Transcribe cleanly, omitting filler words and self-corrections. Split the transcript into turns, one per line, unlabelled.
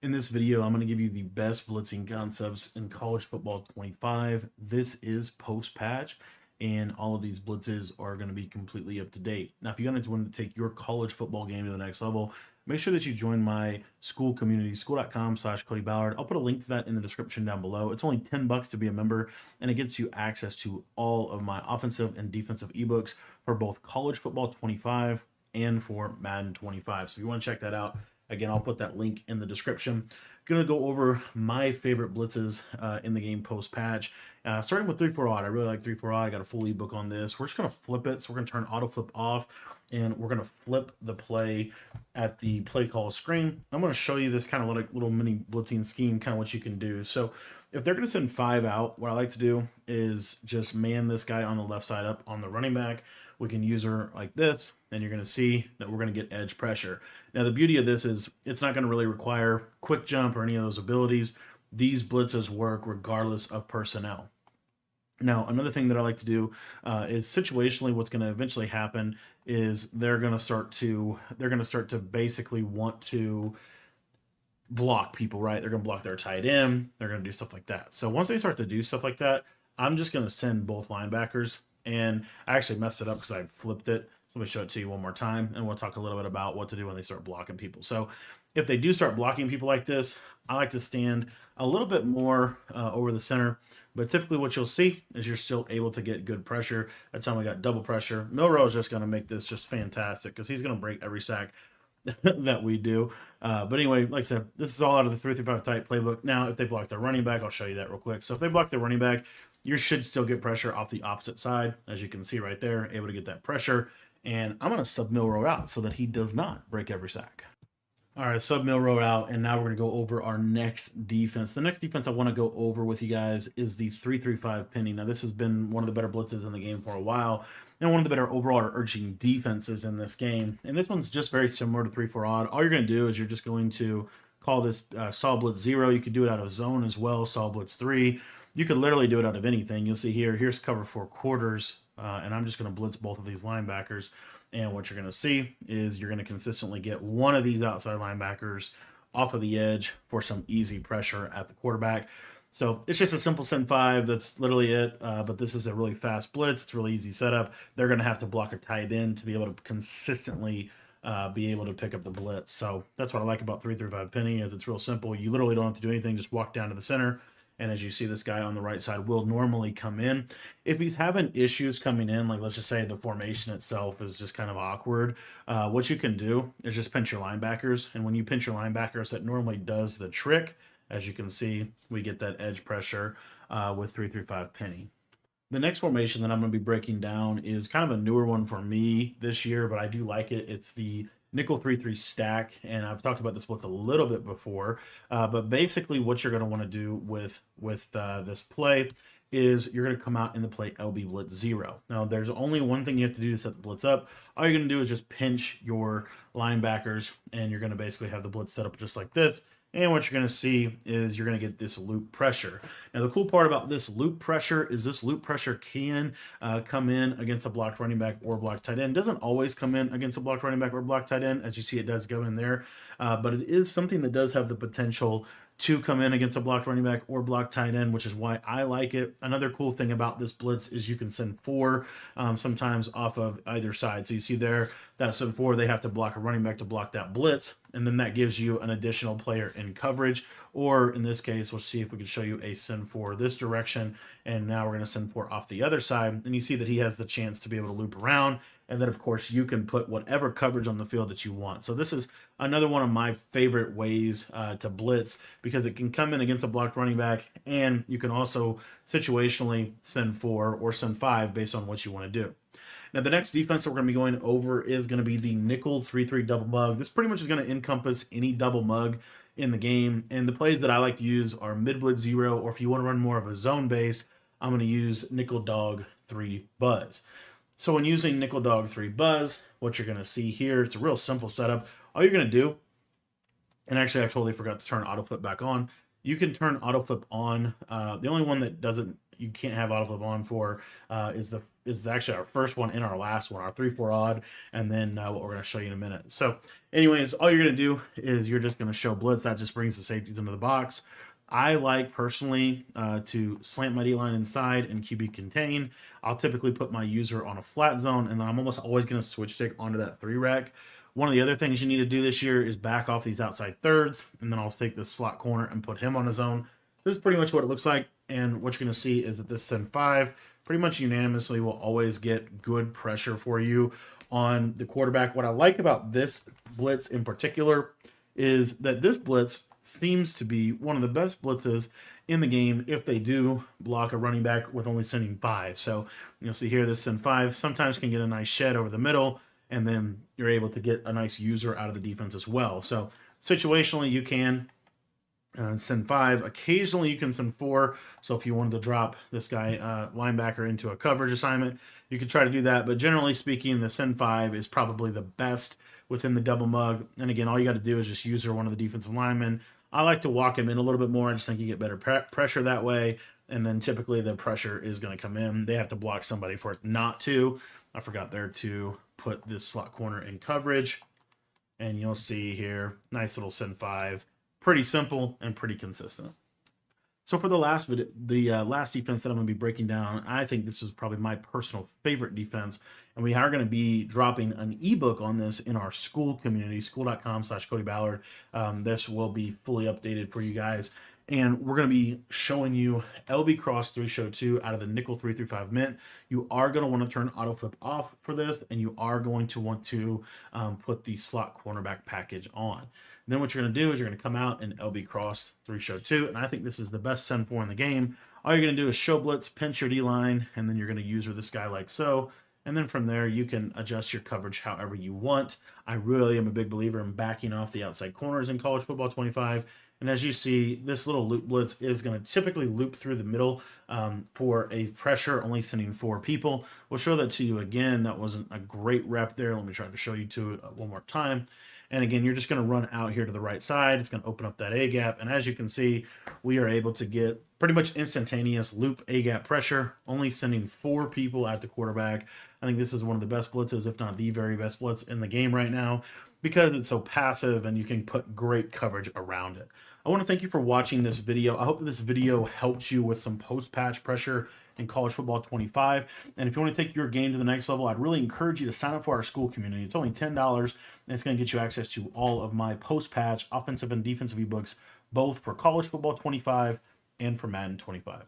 In this video, I'm going to give you the best blitzing concepts in college football 25. This is post-patch, and all of these blitzes are going to be completely up to date. Now, if you guys want to take your college football game to the next level, make sure that you join my school community, school.com/Cody Ballard. I'll put a link to that in the description down below. It's only $10 to be a member, and it gets you access to all of my offensive and defensive ebooks for both college football 25 and for Madden 25. So if you want to check that out, again, I'll put that link in the description. Going to go over my favorite blitzes in the game post patch. Starting with 3-4 odd. I really like 3-4 odd. I got a full ebook on this. We're just going to flip it. So we're going to turn auto flip off, and we're going to flip the play at the play call screen. I'm going to show you this kind of like little mini blitzing scheme, kind of what you can do. So if they're going to send 5 out, what I like to do is just man this guy on the left side up on the running back. We can use her like this, and you're going to see that we're going to get edge pressure. Now, the beauty of this is it's not going to really require quick jump or any of those abilities. These blitzes work regardless of personnel. Now, another thing that I like to do is situationally what's going to eventually happen is they're going to start to basically want to block people, right? They're going to block their tight end. They're going to do stuff like that. So once they start to do stuff like that, I'm just going to send both linebackers. And I actually messed it up because I flipped it. So let me show it to you one more time, and we'll talk a little bit about what to do when they start blocking people. So if they do start blocking people like this, I like to stand a little bit more over the center. But typically what you'll see is you're still able to get good pressure. That time we got double pressure. Milrow is just going to make this just fantastic because he's going to break every sack that we do. But anyway, like I said, this is all out of the 3-5 type playbook. Now, if they block their running back, I'll show you that real quick. So if they block their running back, you should still get pressure off the opposite side. As you can see right there, able to get that pressure. And I'm going to sub Milrow out so that he does not break every sack. All right, sub Milrow out, and now we're going to go over our next defense. The next defense I want to go over with you guys is the 3-3-5 penny. Now, this has been one of the better blitzes in the game for a while, and one of the better overall urging defenses in this game. And this one's just very similar to 3-4 odd. All you're going to do is you're just going to call this saw blitz 0. You could do it out of zone as well, saw blitz 3. You could literally do it out of anything. You'll see here's cover 4 quarters, and I'm just going to blitz both of these linebackers. And what you're going to see is you're going to consistently get one of these outside linebackers off of the edge for some easy pressure at the quarterback. So it's just a simple send 5. That's literally it. But this is a really fast blitz. It's a really easy setup. They're going to have to block a tight end to be able to consistently be able to pick up the blitz. So that's what I like about 3-3-5 penny is it's real simple. You literally don't have to do anything. Just walk down to the center. And as you see, this guy on the right side will normally come in. If he's having issues coming in, like let's just say the formation itself is just kind of awkward, what you can do is just pinch your linebackers. And when you pinch your linebackers, that normally does the trick. As you can see, we get that edge pressure with 3-3-5 penny. The next formation that I'm going to be breaking down is kind of a newer one for me this year, but I do like it. It's the nickel 3-3 stack, and I've talked about this blitz a little bit before, but basically what you're going to want to do with this play is you're going to come out in the play LB blitz 0. Now there's only one thing you have to do to set the blitz up. All you're going to do is just pinch your linebackers, and you're going to basically have the blitz set up just like this. And what you're going to see is you're going to get this loop pressure. Now, the cool part about this loop pressure is this loop pressure can come in against a blocked running back or blocked tight end. It doesn't always come in against a blocked running back or blocked tight end. As you see, it does go in there. But it is something that does have the potential to come in against a blocked running back or blocked tight end, which is why I like it. Another cool thing about this blitz is you can send 4 sometimes off of either side. So you see there, that send 4, they have to block a running back to block that blitz, and then that gives you an additional player in coverage. Or in this case, we'll see if we can show you a send 4 this direction, and now we're going to send 4 off the other side, and you see that he has the chance to be able to loop around, and then of course you can put whatever coverage on the field that you want. So this is another one of my favorite ways to blitz, because it can come in against a blocked running back, and you can also situationally send 4 or send 5 based on what you want to do. Now, the next defense that we're going to be going over is going to be the nickel 3-3 double mug. This pretty much is going to encompass any double mug in the game. And the plays that I like to use are mid blitz 0, or if you want to run more of a zone base, I'm going to use nickel dog 3 buzz. So when using nickel dog 3 buzz, what you're going to see here, it's a real simple setup. All you're going to do, and actually I totally forgot to turn auto flip back on. You can turn auto flip on. The only one that doesn't you can't have auto flip on for is actually our first one and our last one, our 3-4 odd, and then what we're going to show you in a minute. So anyways, all you're going to do is you're just going to show blitz. That just brings the safeties into the box. I like personally to slant my D-line inside and QB contain. I'll typically put my user on a flat zone, and then I'm almost always going to switch stick onto that 3-rec. One of the other things you need to do this year is back off these outside thirds, and then I'll take this slot corner and put him on his own. This is pretty much what it looks like, and what you're going to see is that this send 5 pretty much unanimously will always get good pressure for you on the quarterback. What I like about this blitz in particular is that this blitz seems to be one of the best blitzes in the game if they do block a running back with only sending 5. So you'll see here this send 5 sometimes can get a nice shed over the middle, and then you're able to get a nice user out of the defense as well. So situationally you can send 5. Occasionally you can send 4. So if you wanted to drop this guy linebacker into a coverage assignment, you could try to do that. But generally speaking, the send 5 is probably the best within the double mug. And again, all you got to do is just user one of the defensive linemen. I like to walk him in a little bit more. I just think you get better pressure that way. And then typically the pressure is going to come in. They have to block somebody for it not to. I forgot there to put this slot corner in coverage. And you'll see here, nice little send 5. Pretty simple and pretty consistent. So for the last last defense that I'm going to be breaking down, I think this is probably my personal favorite defense, and we are going to be dropping an ebook on this in our school community, school.com/Cody Ballard. This will be fully updated for you guys, and we're going to be showing you LB Cross 3 Show 2 out of the nickel 3-5 mint. You are going to want to turn auto flip off for this, and you are going to want to put the slot cornerback package on. Then what you're going to do is you're going to come out in LB Cross 3 Show 2, and I think this is the best send 4 in the game. All you're going to do is show blitz, pinch your D-line, and then you're going to user this guy like so. And then from there, you can adjust your coverage however you want. I really am a big believer in backing off the outside corners in college football 25. And as you see, this little loop blitz is going to typically loop through the middle for a pressure, only sending 4 people. We'll show that to you again. That wasn't a great rep there. Let me try to show you to it one more time. And again, you're just going to run out here to the right side. It's going to open up that A gap. And as you can see, we are able to get pretty much instantaneous loop A gap pressure, only sending 4 people at the quarterback. I think this is one of the best blitzes, if not the very best blitz in the game right now, because it's so passive and you can put great coverage around it. I want to thank you for watching this video. I hope this video helps you with some post-patch pressure in college football 25. And if you want to take your game to the next level, I'd really encourage you to sign up for our school community. It's only $10, and it's going to get you access to all of my post-patch offensive and defensive ebooks, both for college football 25 and for Madden 25.